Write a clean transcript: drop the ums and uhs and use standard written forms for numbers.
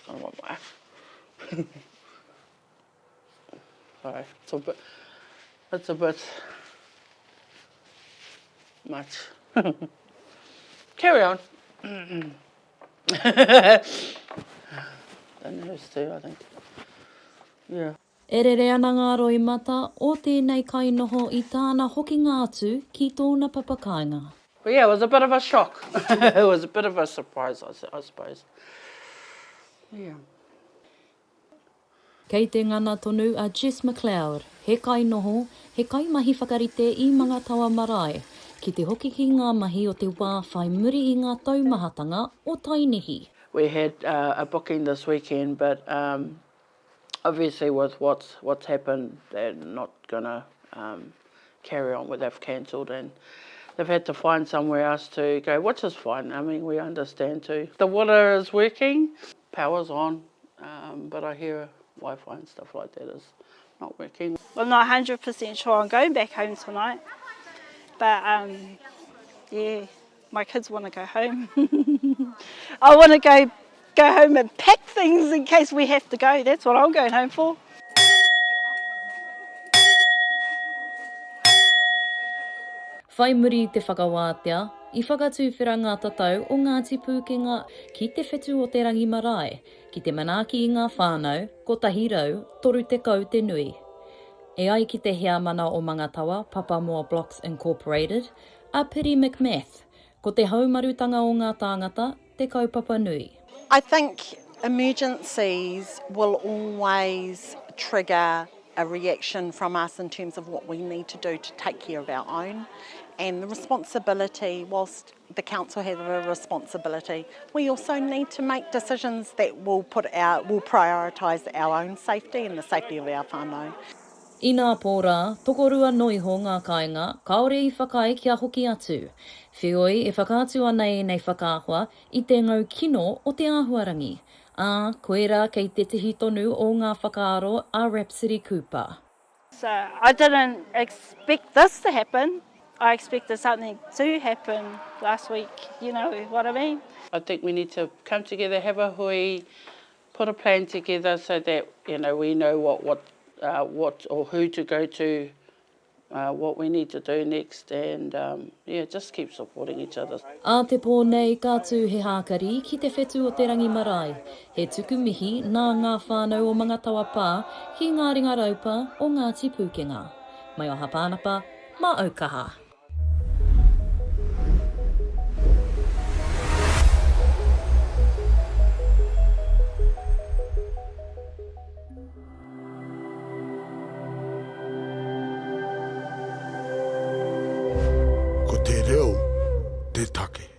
kind of want my... Sorry, it's a bit much. Carry on. Don't know who's to, I think. Yeah. E rere ana ngā roimata o tēnei kainoho I tāna hoki ngātu ki tōna Papakāinga. But yeah, it was a bit of a shock. It was a bit of a surprise, I suppose. Yeah. Kei te ngana tonu a Jess McLeod, he kainoho, he kaimahi whakarite I Mangatawa marae, ki te hoki ki ngā mahi o te wā whai muri I ngā taumahatanga o Tainihi. We had a booking this weekend, but obviously with what's happened, they're not going to carry on with. They've cancelled and they've had to find somewhere else to go, which is fine. I mean, we understand too. The water is working, power's on, but I hear Wi-Fi and stuff like that is not working. I'm not 100% sure I'm going back home tonight, but yeah, my kids want to go home. I want to go home and pack things in case we have to go. That's what I'm going home for. Whai muri I te whakawātea, I whakatūwhera ngā tatau o Ngāti Pūkenga ki te whetū o te rangi marae, ki te manaaki I ngā whānau, ko tahi rau, toru te kau te nui. E ai ki te hea mana o Mangatawa, Papa Blocks Incorporated, a Piri McMath, ko te haumarutanga o ngā tāngata, te kaupapa nui. I think emergencies will always trigger a reaction from us in terms of what we need to do to take care of our own. And the responsibility, whilst the council have a responsibility, we also need to make decisions that will prioritise our own safety and the safety of our whānau. I nā pōrā, tokorua noiho ngā kāinga, kaore I whakai kia hoki atu. Whioi e whakātu ana e nei whakāhua I te ngau kino o te āhuarangi. Koera kei te tihi tonu o ngā whakaaro a Rhapsody Cooper. So I didn't expect this to happen. I expected something to happen last week, you know what I mean? I think we need to come together, have a hui, put a plan together so that we know what or who to go to, what we need to do next, and just keep supporting each other. A te pō nei kātū he hākari ki te whetū o te rangi marae. He tuku mihi nā ngā whānau o Mangatawa pā ki ngā ringa raupa o Ngāti Pūkenga. Maioha Panapa, ma Aukaha. Ko te reo, te take.